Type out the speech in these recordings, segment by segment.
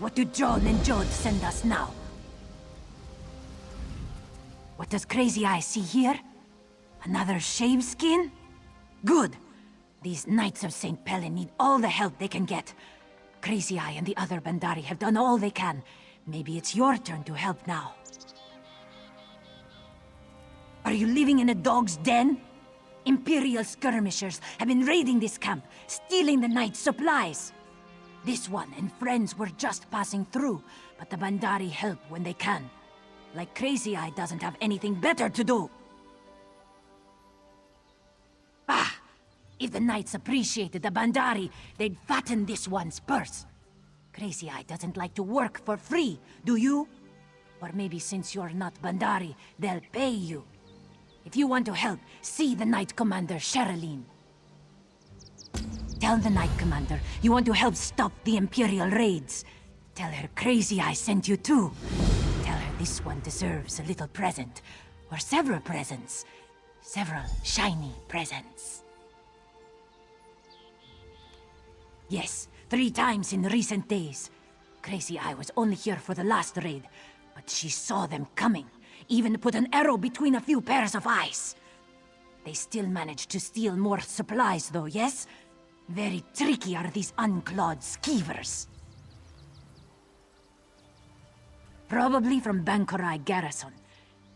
What do John and Jod send us now? What does Crazy Eye see here? Another shave skin? Good. These Knights of St. Pellen need all the help they can get. Crazy Eye and the other Bandari have done all they can. Maybe it's your turn to help now. Are you living in a dog's den? Imperial skirmishers have been raiding this camp, stealing the Knight's supplies. This one and friends were just passing through, but the Bandari help when they can. Like Crazy Eye doesn't have anything better to do. Ah! If the Knights appreciated the Bandari, they'd fatten this one's purse. Crazy Eye doesn't like to work for free, do you? Or maybe since you're not Bandari, they'll pay you. If you want to help, see the Knight Commander, Sherilyn. Tell the Knight Commander you want to help stop the Imperial raids. Tell her Crazy Eye sent you too. Tell her this one deserves a little present. Or several presents. Several shiny presents. Yes, 3 times in recent days. Crazy Eye was only here for the last raid, but she saw them coming. Even put an arrow between a few pairs of eyes. They still managed to steal more supplies though, yes? Very tricky are these unclawed skeevers. Probably from Bangkorai garrison.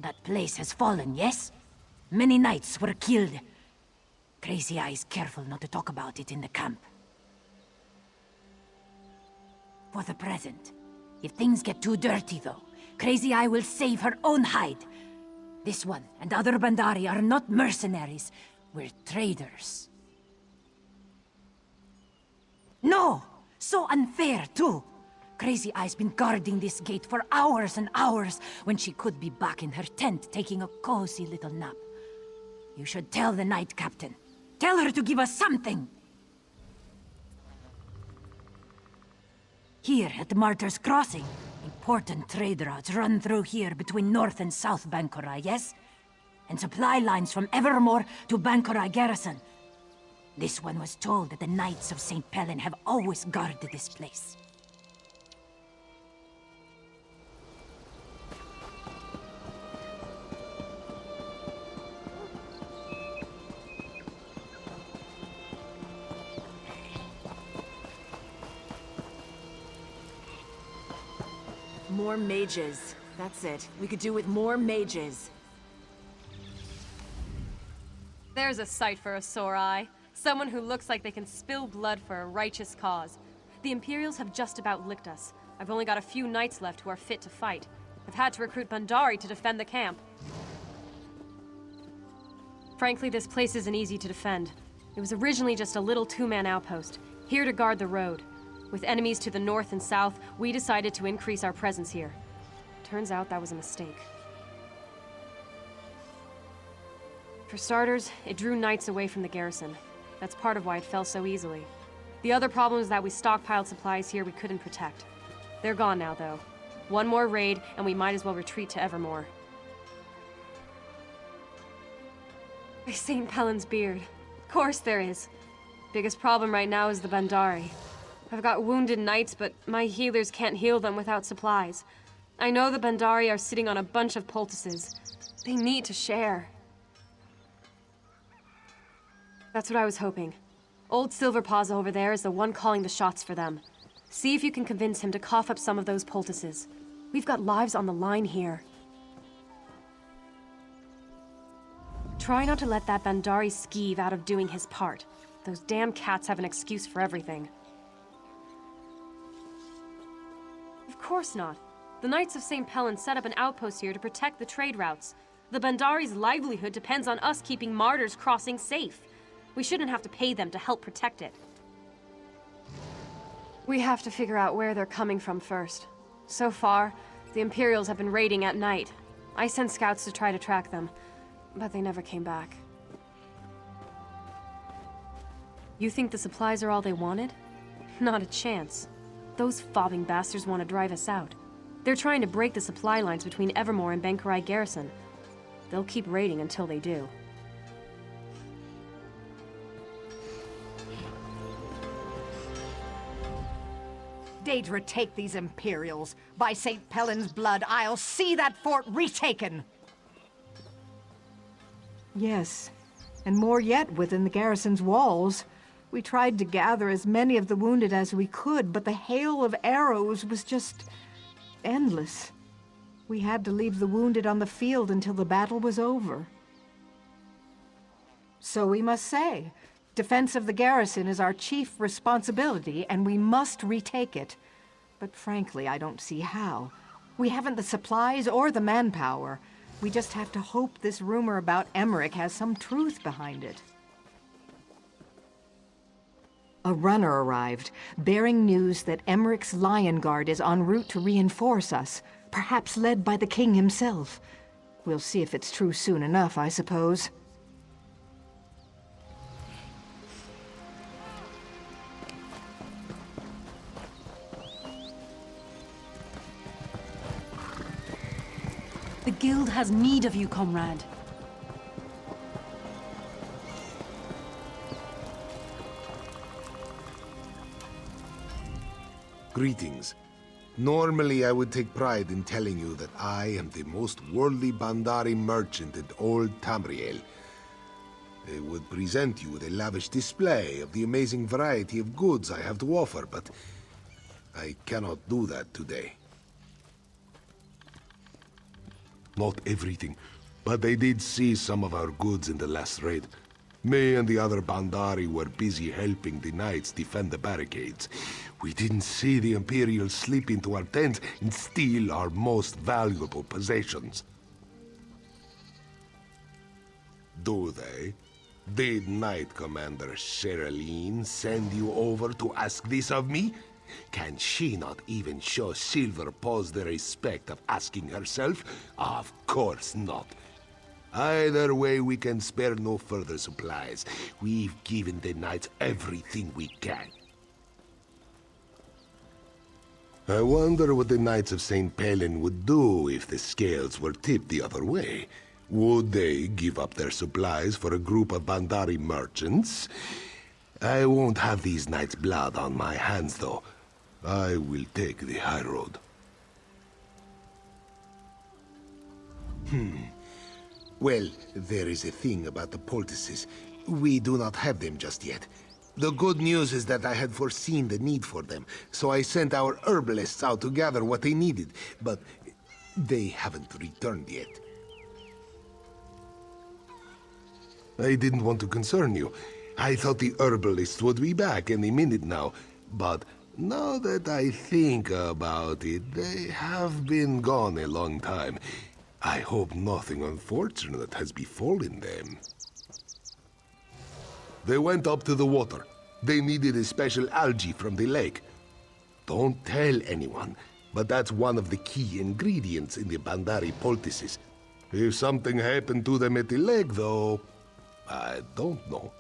That place has fallen, yes? Many knights were killed. Crazy Eye is careful not to talk about it in the camp. For the present. If things get too dirty though, Crazy Eye will save her own hide. This one and other Bandari are not mercenaries. We're traders. No! So unfair, too! Crazy Eye's been guarding this gate for hours and hours when she could be back in her tent taking a cozy little nap. You should tell the Knight Captain. Tell her to give us something! Here at the Martyr's Crossing, important trade routes run through here between North and South Bangkorai, yes? And supply lines from Evermore to Bangkorai Garrison. This one was told that the Knights of St. Pellen have always guarded this place. More mages. That's it. We could do with more mages. There's a sight for a sore eye. Someone who looks like they can spill blood for a righteous cause. The Imperials have just about licked us. I've only got a few knights left who are fit to fight. I've had to recruit Bandari to defend the camp. Frankly, this place isn't easy to defend. It was originally just a little 2-man outpost, here to guard the road. With enemies to the north and south, we decided to increase our presence here. Turns out that was a mistake. For starters, it drew knights away from the garrison. That's part of why it fell so easily. The other problem is that we stockpiled supplies here we couldn't protect. They're gone now, though. One more raid, and we might as well retreat to Evermore. By St. Pellen's beard. Of course there is. Biggest problem right now is the Bandari. I've got wounded knights, but my healers can't heal them without supplies. I know the Bandari are sitting on a bunch of poultices. They need to share. That's what I was hoping. Old Silverpaws over there is the one calling the shots for them. See if you can convince him to cough up some of those poultices. We've got lives on the line here. Try not to let that Bandari skeeve out of doing his part. Those damn cats have an excuse for everything. Of course not. The Knights of St. Pellen set up an outpost here to protect the trade routes. The Bandari's livelihood depends on us keeping Martyr's Crossing safe. We shouldn't have to pay them to help protect it. We have to figure out where they're coming from first. So far, the Imperials have been raiding at night. I sent scouts to try to track them, but they never came back. You think the supplies are all they wanted? Not a chance. Those fobbing bastards want to drive us out. They're trying to break the supply lines between Evermore and Bangkorai Garrison. They'll keep raiding until they do. They'd retake these Imperials. By St. Pellin's blood, I'll see that fort retaken! Yes, and more yet within the garrison's walls. We tried to gather as many of the wounded as we could, but the hail of arrows was just endless. We had to leave the wounded on the field until the battle was over. So we must say, defense of the garrison is our chief responsibility, and we must retake it. But frankly, I don't see how. We haven't the supplies or the manpower. We just have to hope this rumor about Emmerich has some truth behind it. A runner arrived, bearing news that Emmerich's Lion Guard is en route to reinforce us, perhaps led by the king himself. We'll see if it's true soon enough, I suppose. The guild has need of you, comrade. Greetings. Normally I would take pride in telling you that I am the most worldly Bandari merchant in old Tamriel. I would present you with a lavish display of the amazing variety of goods I have to offer, but I cannot do that today. Not everything, but I did see some of our goods in the last raid. Me and the other Bandari were busy helping the knights defend the barricades. We didn't see the Imperials slip into our tents and steal our most valuable possessions. Do they? Did Knight Commander Sherilyn send you over to ask this of me? Can she not even show Silver Paws the respect of asking herself? Of course not. Either way, we can spare no further supplies. We've given the knights everything we can. I wonder what the Knights of St. Pellin would do if the scales were tipped the other way. Would they give up their supplies for a group of Bandari merchants? I won't have these knights' blood on my hands, though. I will take the high road. Well, there is a thing about the poultices. We do not have them just yet. The good news is that I had foreseen the need for them, so I sent our herbalists out to gather what they needed, but they haven't returned yet. I didn't want to concern you. I thought the herbalists would be back any minute now, but now that I think about it, they have been gone a long time. I hope nothing unfortunate has befallen them. They went up to the water. They needed a special algae from the lake. Don't tell anyone, but that's one of the key ingredients in the Bandari poultices. If something happened to them at the lake, though, I don't know.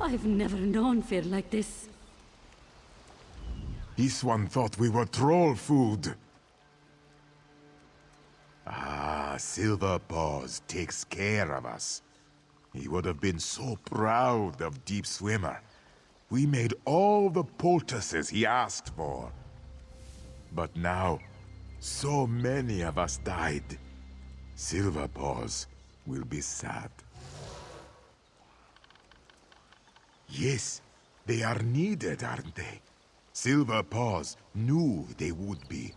I've never known fear like this. This one thought we were troll food. Ah, Silver Paws takes care of us. He would have been so proud of Deep Swimmer. We made all the poultices he asked for. But now, so many of us died. Silver Paws will be sad. Yes, they are needed, aren't they? Silver Paws knew they would be.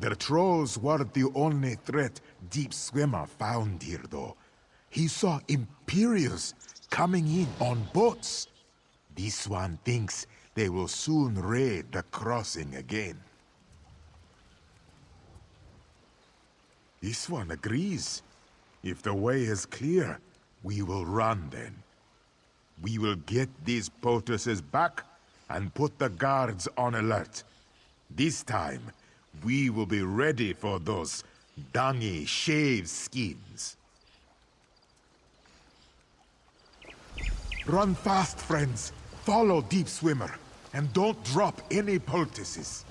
The trolls weren't the only threat Deep Swimmer found here, though. He saw Imperials coming in on boats. This one thinks they will soon raid the crossing again. This one agrees. If the way is clear, we will run then. We will get these poultices back and put the guards on alert. This time, we will be ready for those dungy shaved skins. Run fast, friends. Follow Deep Swimmer, and don't drop any poultices.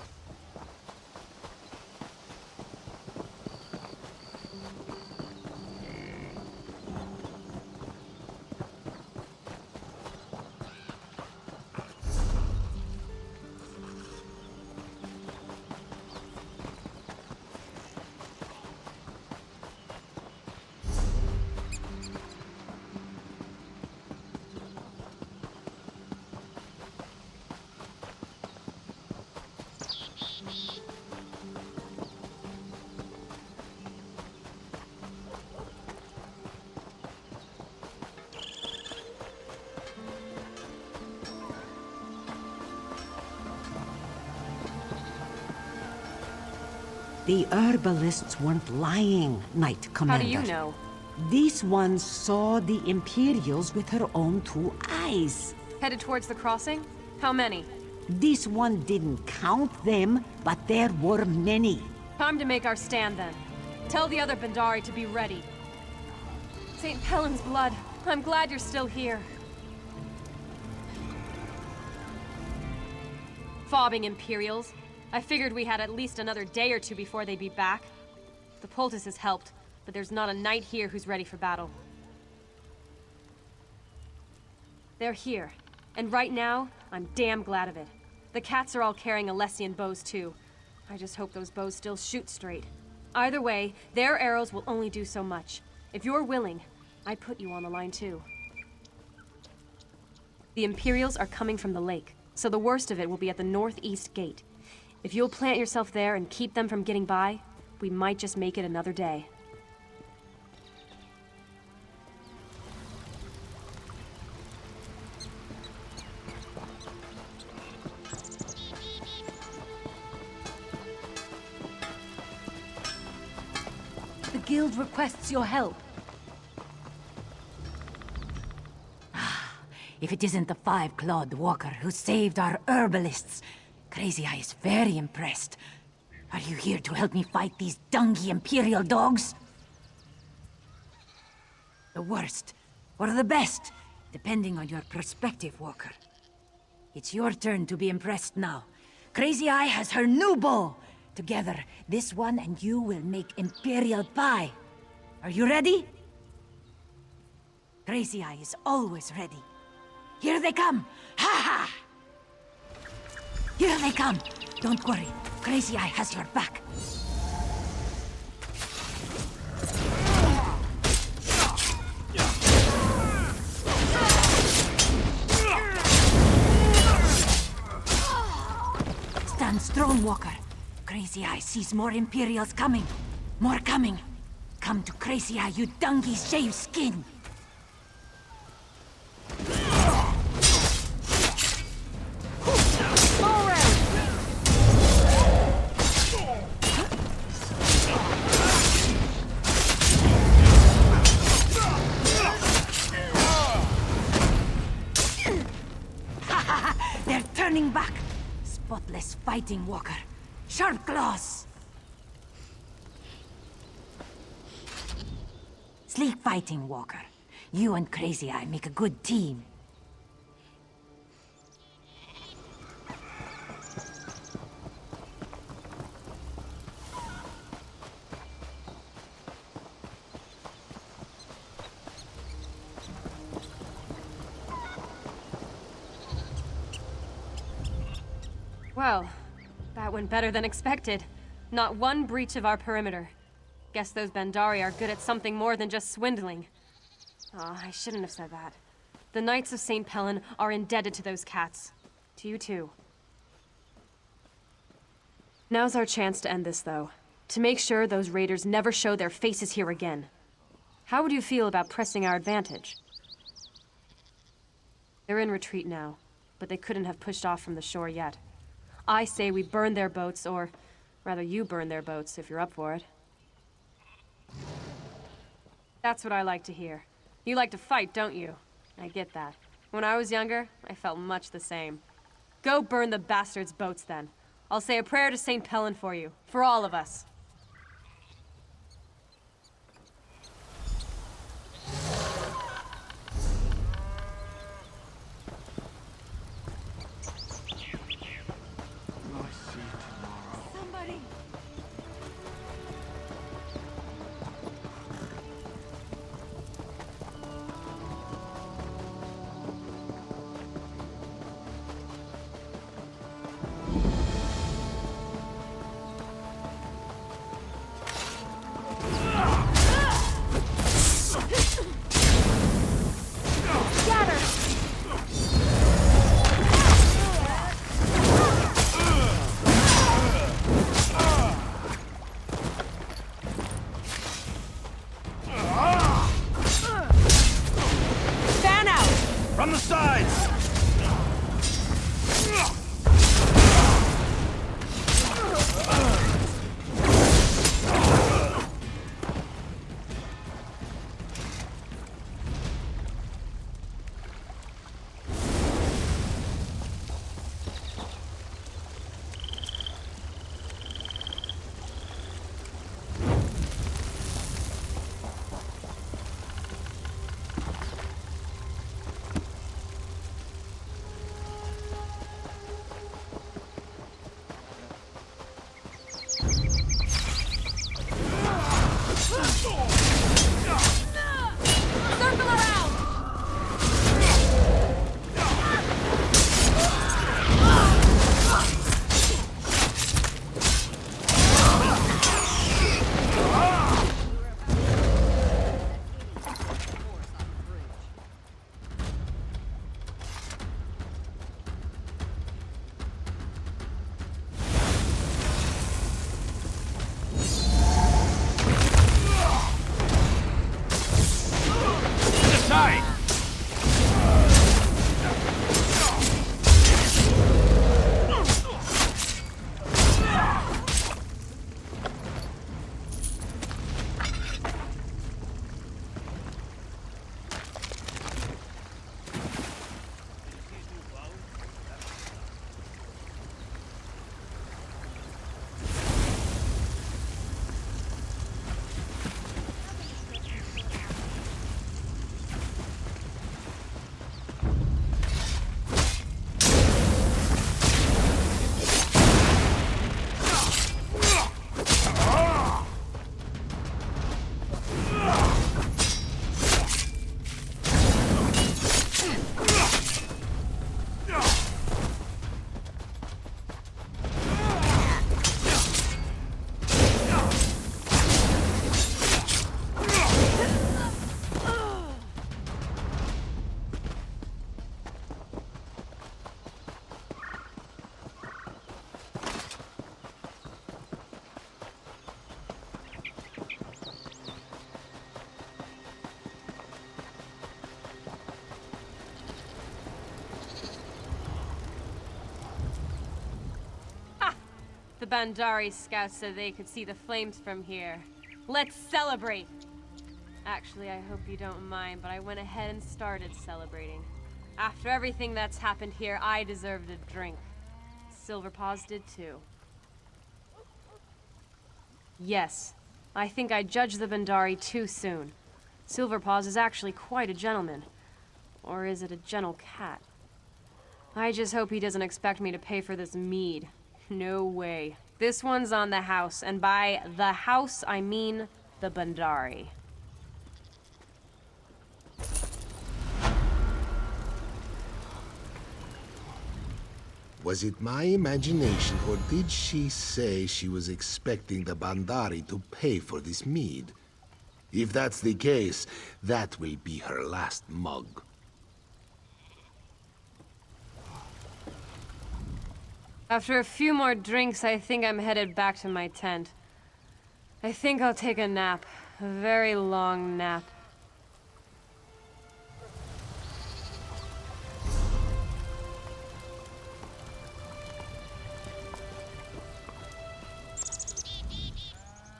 The herbalists weren't lying, Knight Commander. How do you know? This one saw the Imperials with her own two eyes. Headed towards the crossing? How many? This one didn't count them, but there were many. Time to make our stand then. Tell the other Bangkorai to be ready. St. Pellin's blood, I'm glad you're still here. Fobbing Imperials. I figured we had at least another day or two before they'd be back. The poultices helped, but there's not a knight here who's ready for battle. They're here, and right now, I'm damn glad of it. The cats are all carrying Alessian bows too. I just hope those bows still shoot straight. Either way, their arrows will only do so much. If you're willing, I'd put you on the line too. The Imperials are coming from the lake, so the worst of it will be at the northeast gate. If you'll plant yourself there and keep them from getting by, we might just make it another day. The guild requests your help. If it isn't the five-clawed walker who saved our herbalists, Crazy Eye is very impressed. Are you here to help me fight these dungy Imperial dogs? The worst, or the best, depending on your perspective, Walker. It's your turn to be impressed now. Crazy Eye has her new bow. Together, this one and you will make Imperial pie. Are you ready? Crazy Eye is always ready. Here they come! Ha ha! Here they come! Don't worry, Crazy Eye has your back. Stand strong, Walker. Crazy Eye sees more Imperials coming. More coming. Come to Crazy Eye, you dungy shaved skin! They're turning back! Spotless fighting, Walker. Sharp claws! Sleek fighting, Walker. You and Crazy Eye make a good team. Well, that went better than expected. Not one breach of our perimeter. Guess those Bangkorai are good at something more than just swindling. Oh, I shouldn't have said that. The Knights of St. Pellen are indebted to those cats. To you too. Now's our chance to end this, though. To make sure those raiders never show their faces here again. How would you feel about pressing our advantage? They're in retreat now, but they couldn't have pushed off from the shore yet. I say we burn their boats, or rather you burn their boats if you're up for it. That's what I like to hear. You like to fight, don't you? I get that. When I was younger, I felt much the same. Go burn the bastards' boats then. I'll say a prayer to St. Pellen for you, for all of us. From the sides! The Bangkorai scouts said they could see the flames from here. Let's celebrate! Actually, I hope you don't mind, but I went ahead and started celebrating. After everything that's happened here, I deserved a drink. Silverpaws did too. Yes, I think I judged the Bangkorai too soon. Silverpaws is actually quite a gentleman. Or is it a gentle cat? I just hope he doesn't expect me to pay for this mead. No way. This one's on the house, and by the house, I mean the Bangkorai. Was it my imagination, or did she say she was expecting the Bandari to pay for this mead? If that's the case, that will be her last mug. After a few more drinks, I think I'm headed back to my tent. I think I'll take a nap. A very long nap.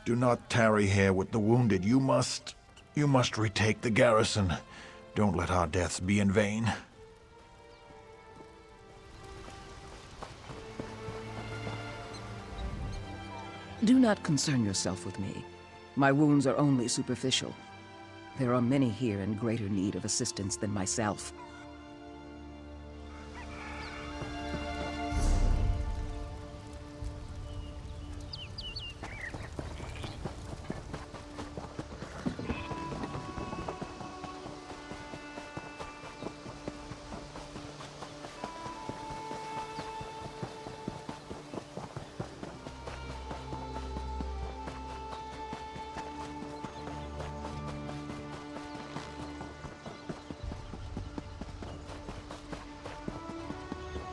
Do not tarry here with the wounded. You must retake the garrison. Don't let our deaths be in vain. Do not concern yourself with me. My wounds are only superficial. There are many here in greater need of assistance than myself.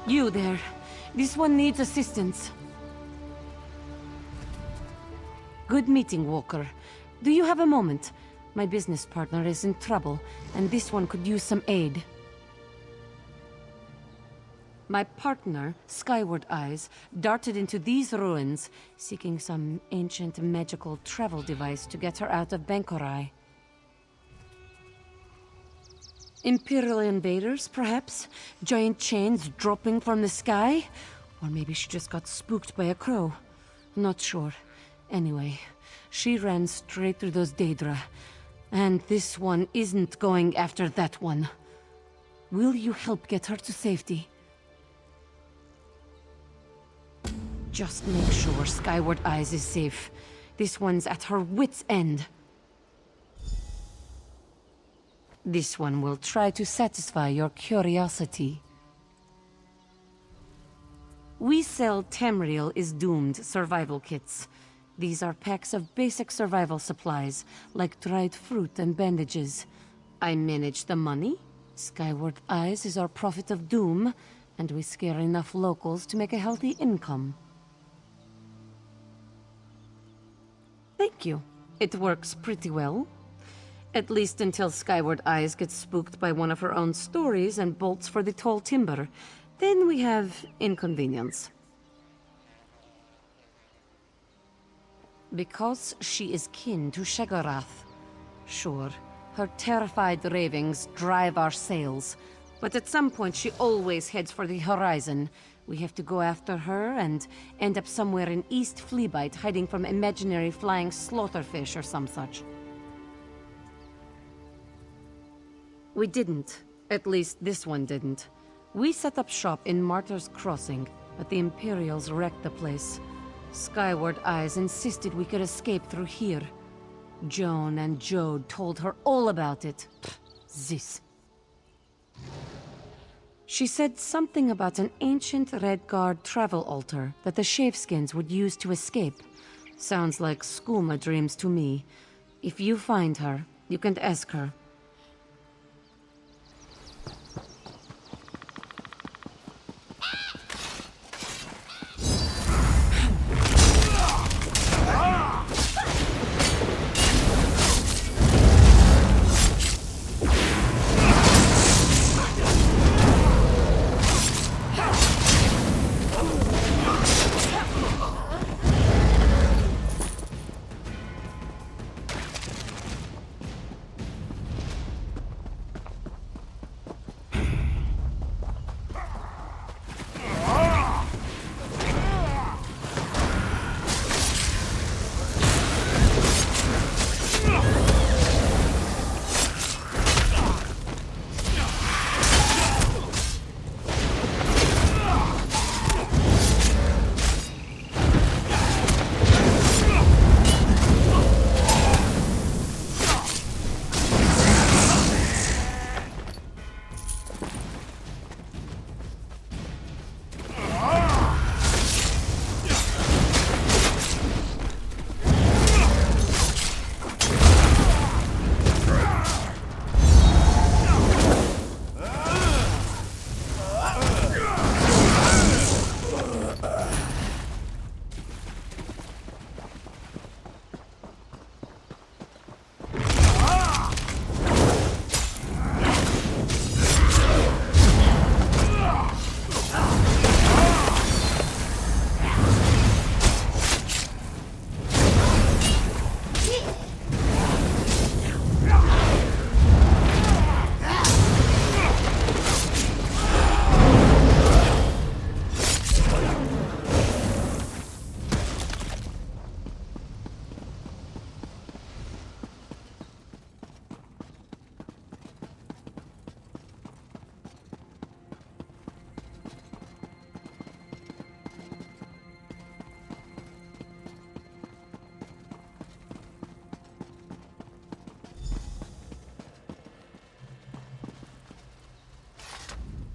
You there. This one needs assistance. Good meeting, Walker. Do you have a moment? My business partner is in trouble, and this one could use some aid. My partner, Skyward Eyes, darted into these ruins, seeking some ancient magical travel device to get her out of Bangkorai. Imperial invaders, perhaps? Giant chains dropping from the sky? Or maybe she just got spooked by a crow. Not sure. Anyway, she ran straight through those Daedra. And this one isn't going after that one. Will you help get her to safety? Just make sure Skyward Eyes is safe. This one's at her wit's end. This one will try to satisfy your curiosity. We sell Tamriel is Doomed survival kits. These are packs of basic survival supplies, like dried fruit and bandages. I manage the money. Skyward Eyes is our prophet of doom, and we scare enough locals to make a healthy income. Thank you. It works pretty well. At least until Skyward Eyes gets spooked by one of her own stories and bolts for the tall timber. Then we have inconvenience. Because she is kin to Shagarath. Sure, her terrified ravings drive our sales. But at some point she always heads for the horizon. We have to go after her and end up somewhere in East Fleabite, hiding from imaginary flying slaughterfish or some such. We didn't. At least this one didn't. We set up shop in Martyr's Crossing, but the Imperials wrecked the place. Skyward Eyes insisted we could escape through here. Joan and Jode told her all about it. This. She said something about an ancient Red Guard travel altar that the Shaveskins would use to escape. Sounds like skooma dreams to me. If you find her, you can ask her.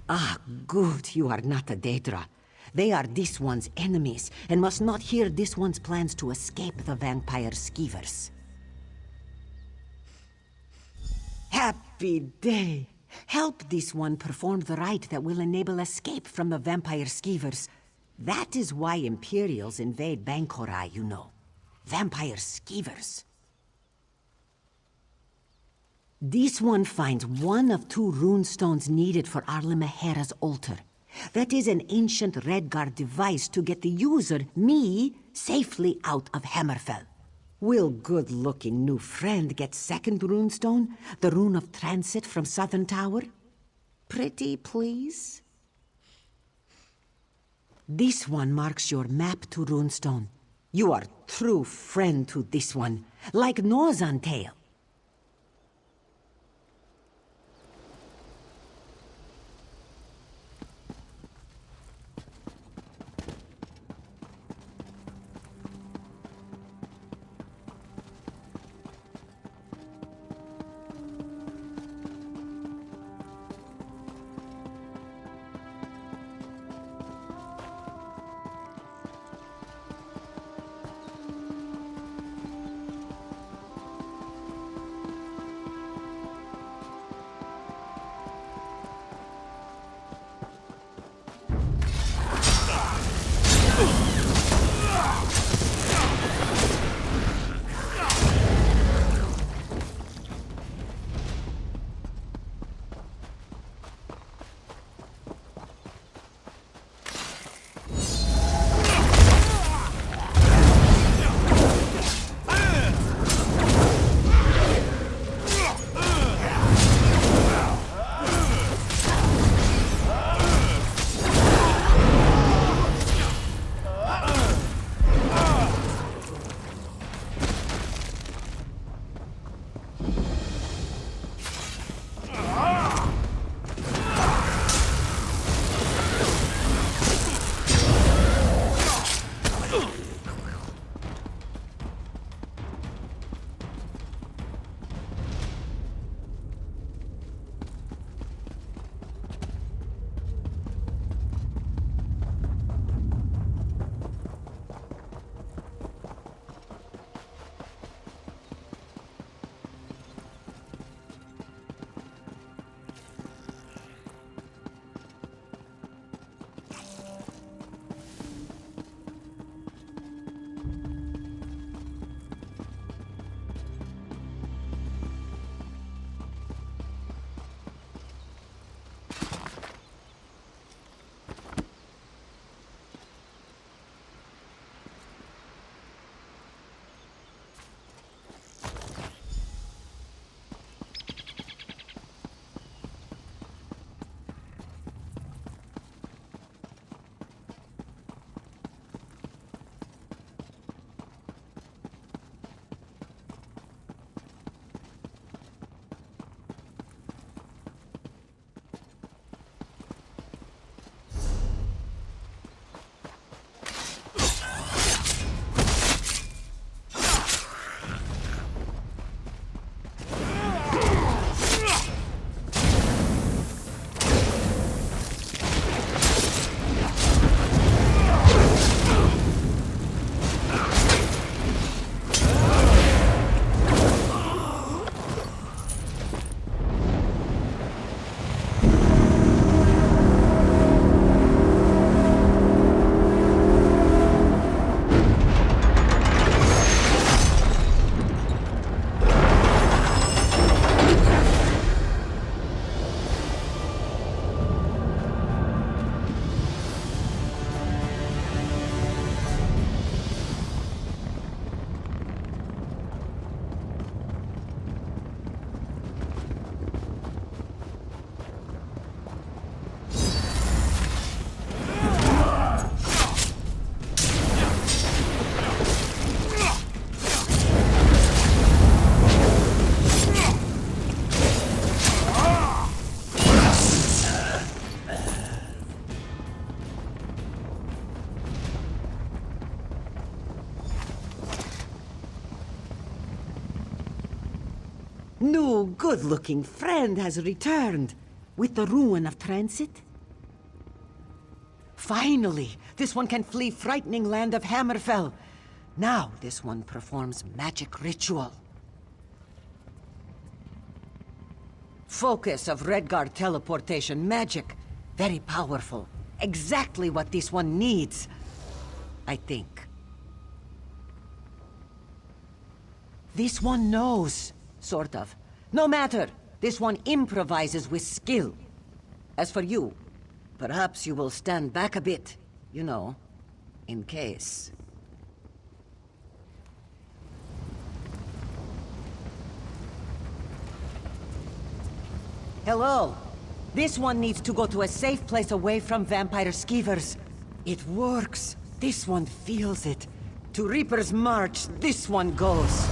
Ah, good, you are not a Daedra. They are this one's enemies, and must not hear this one's plans to escape the vampire skeevers. Happy day! Help this one perform the rite that will enable escape from the vampire skeevers. That is why Imperials invade Bangkorai, you know. Vampire skeevers. This one finds one of 2 runestones needed for Arla Mehera's altar. That is an ancient Redguard device to get the user, me, safely out of Hammerfell. Will good-looking new friend get second runestone, the Rune of Transit from Southern Tower? Pretty, please? This one marks your map to runestone. You are true friend to this one, like Nose on Tail. New good-looking friend has returned with the Rune of Transit. Finally! This one can flee frightening land of Hammerfell. Now this one performs magic ritual. Focus of Redguard teleportation magic. Very powerful. Exactly what this one needs. I think. This one knows. Sort of. No matter. This one improvises with skill. As for you, perhaps you will stand back a bit. You know, in case. Hello. This one needs to go to a safe place away from vampire skeevers. It works. This one feels it. To Reaper's March, this one goes.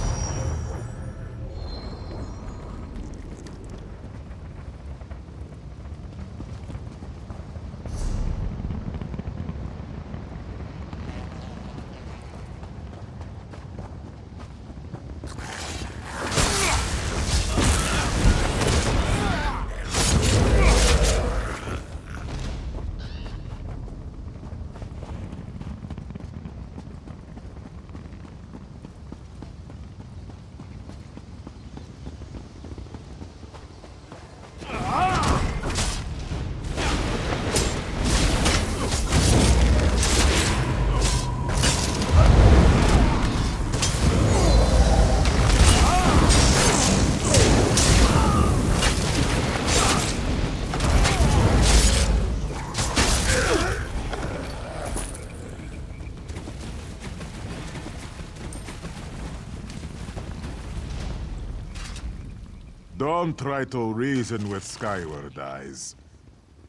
Don't try to reason with Skyward Eyes.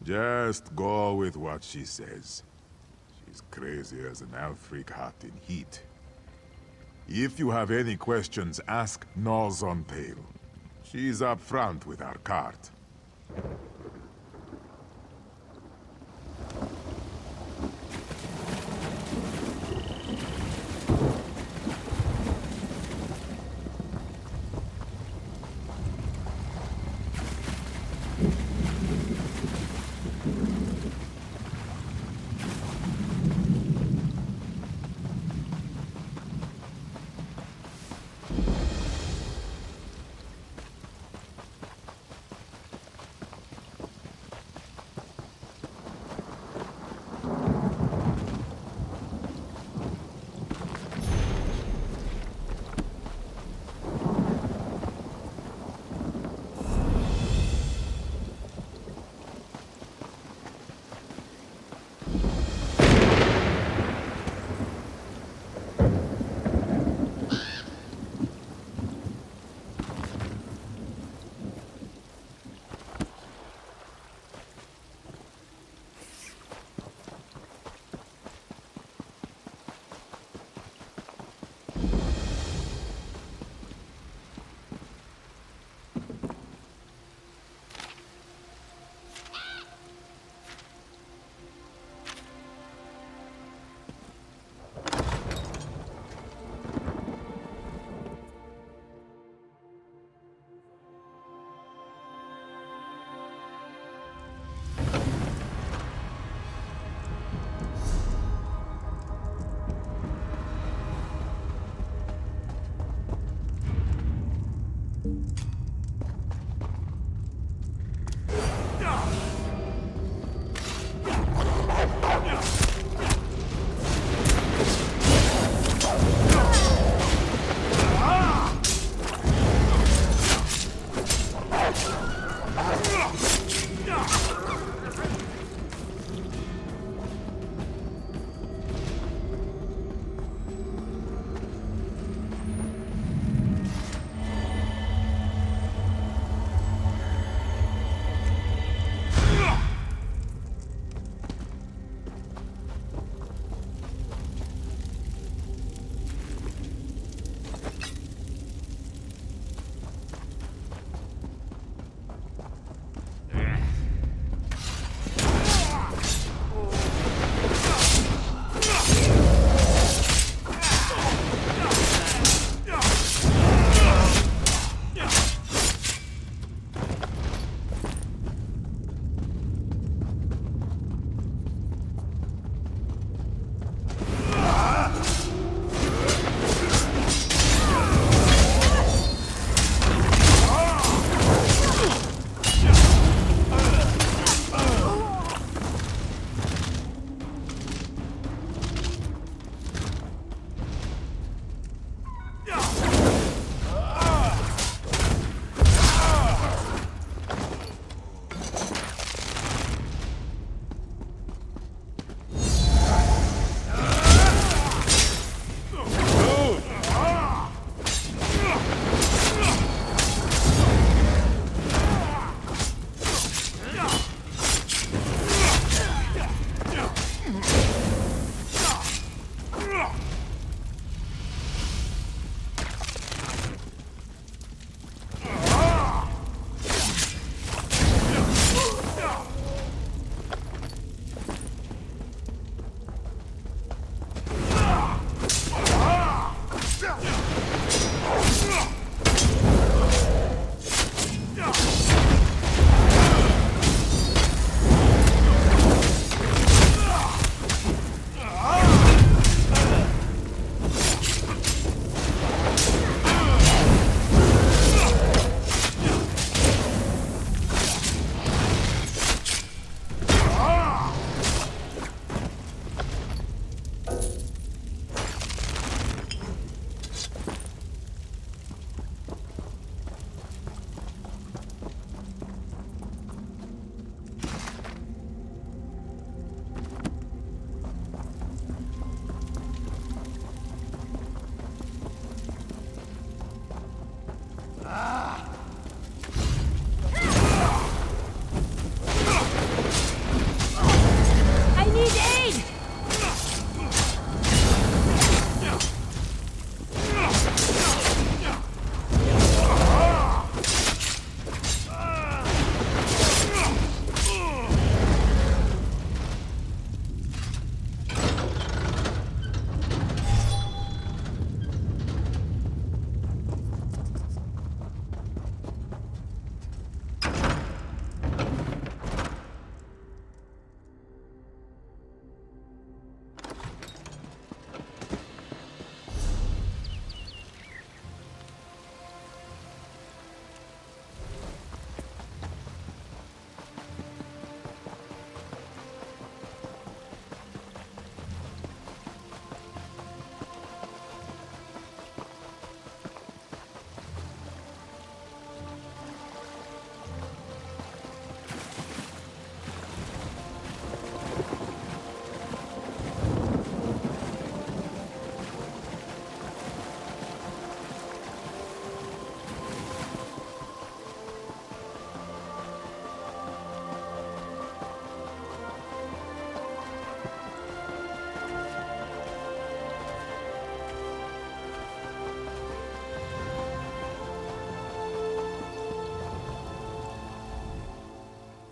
Just go with what she says. She's crazy as an Alfric hot in heat. If you have any questions, ask Nose on Tail. She's up front with our cart.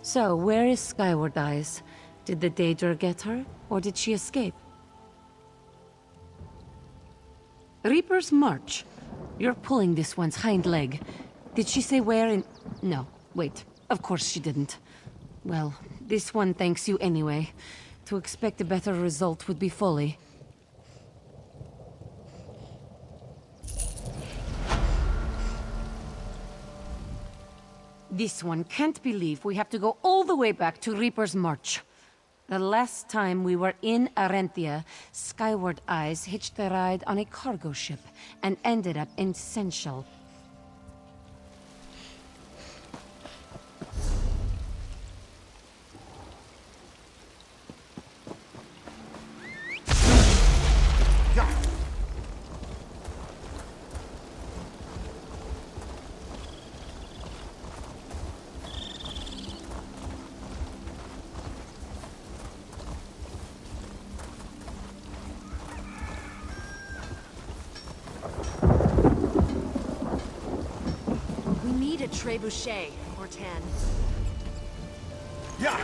So, where is Skyward Eyes? Did the Daedra get her, or did she escape? Reaper's March. You're pulling this one's hind leg. Did she say where in... No, wait. Of course she didn't. Well, this one thanks you anyway. To expect a better result would be folly. This one can't believe we have to go all the way back to Reaper's March. The last time we were in Arenthia, Skyward Eyes hitched a ride on a cargo ship and ended up in Sensual. We need a trebuchet, or 10. Yeah!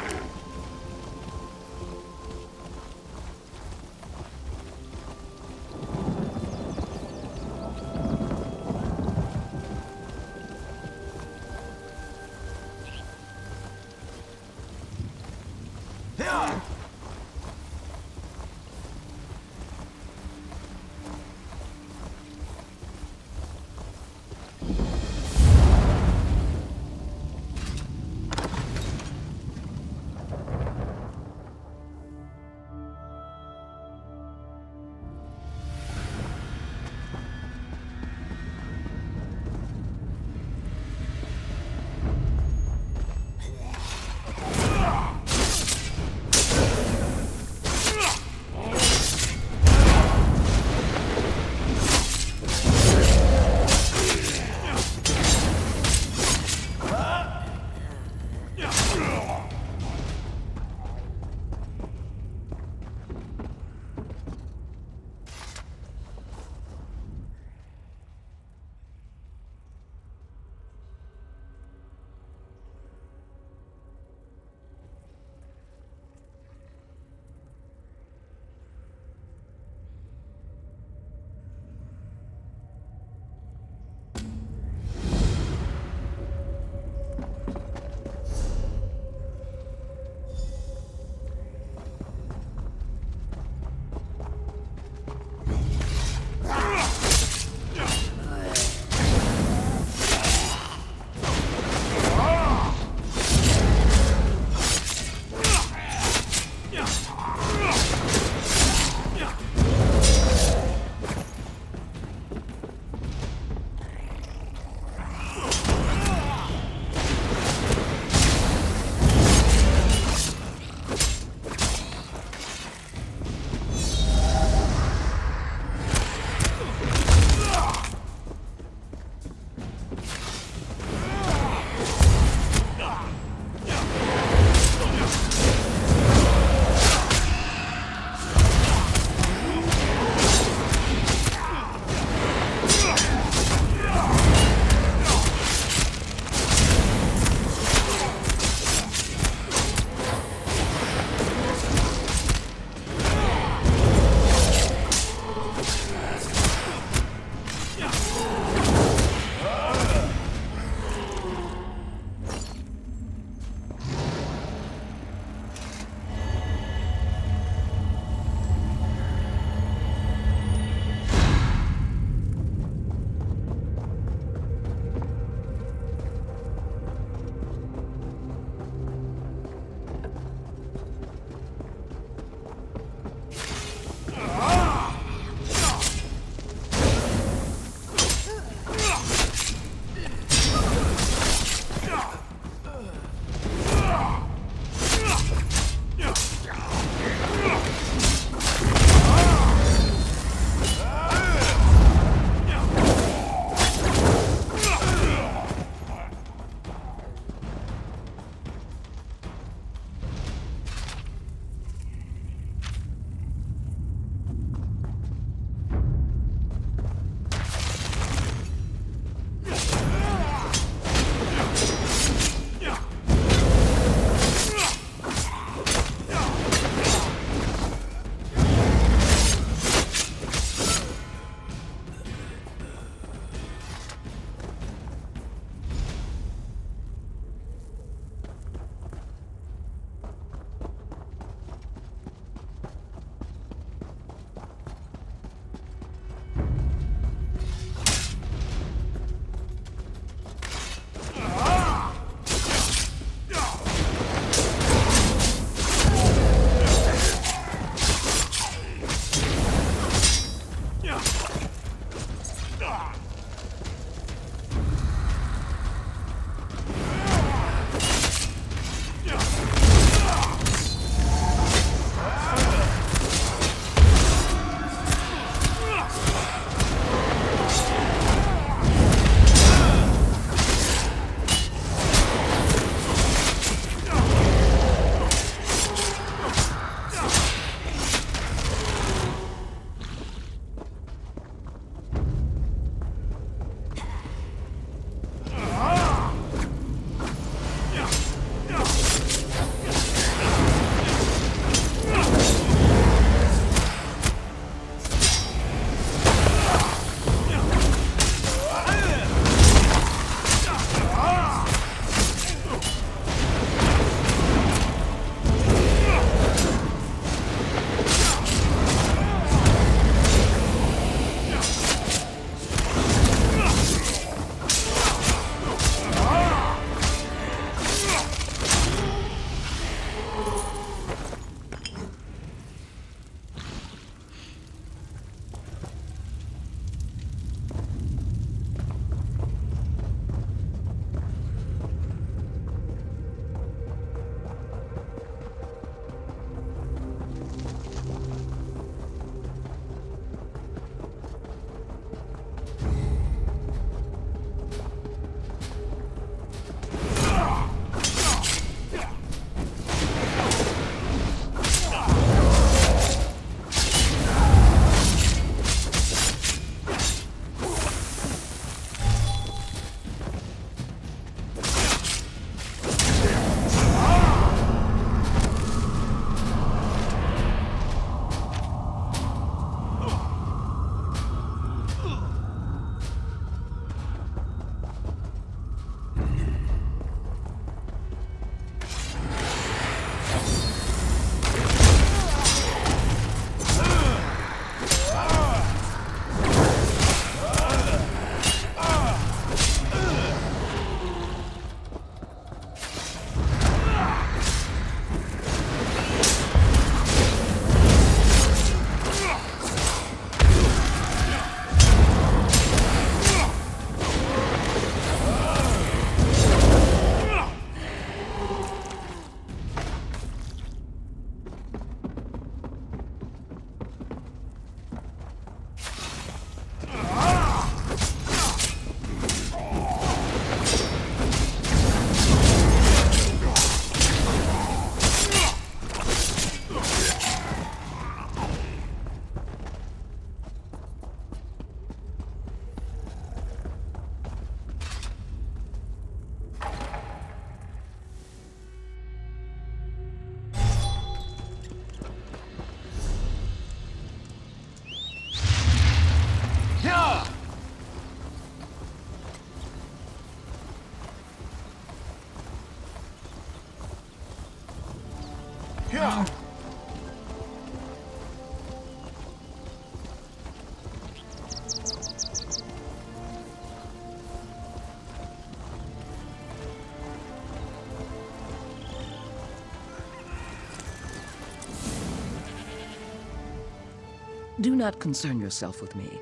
Do not concern yourself with me.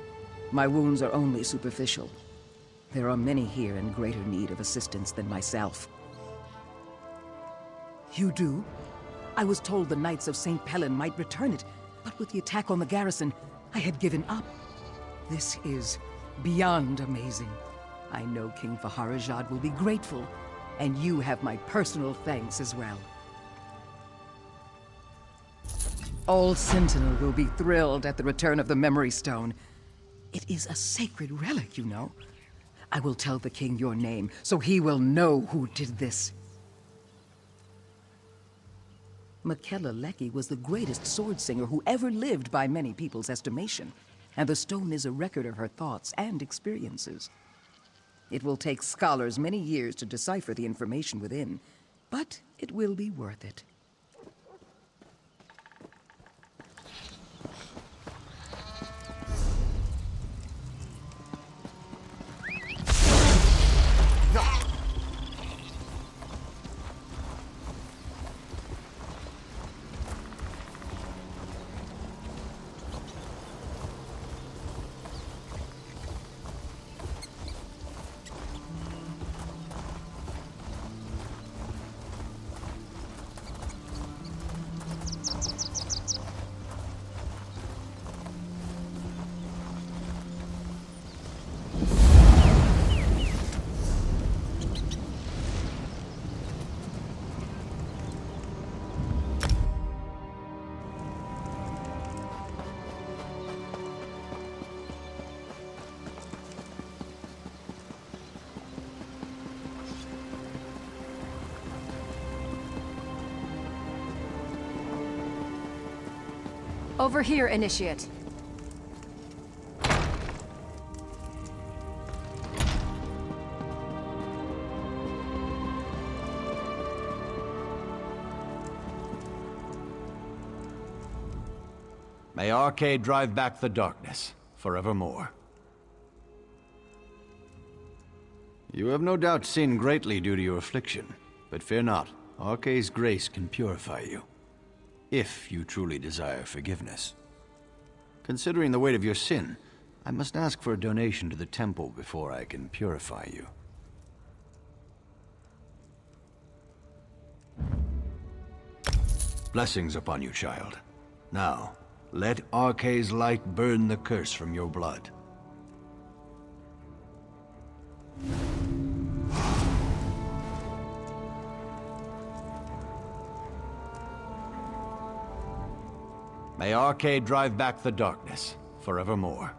My wounds are only superficial. There are many here in greater need of assistance than myself. You do? I was told the Knights of St. Pellen might return it, but with the attack on the garrison, I had given up. This is beyond amazing. I know King Faharajad will be grateful, and you have my personal thanks as well. All Sentinel will be thrilled at the return of the Memory Stone. It is a sacred relic, you know. I will tell the king your name, so he will know who did this. Makella Lecky was the greatest sword singer who ever lived by many people's estimation, and the stone is a record of her thoughts and experiences. It will take scholars many years to decipher the information within, but it will be worth it. Over here, Initiate. May Arcade drive back the darkness, forevermore. You have no doubt sinned greatly due to your affliction, but fear not. Arcade's grace can purify you, if you truly desire forgiveness. Considering the weight of your sin, I must ask for a donation to the temple before I can purify you. Blessings upon you, child. Now, let Arcade's light burn the curse from your blood. May Arcade drive back the darkness, forevermore.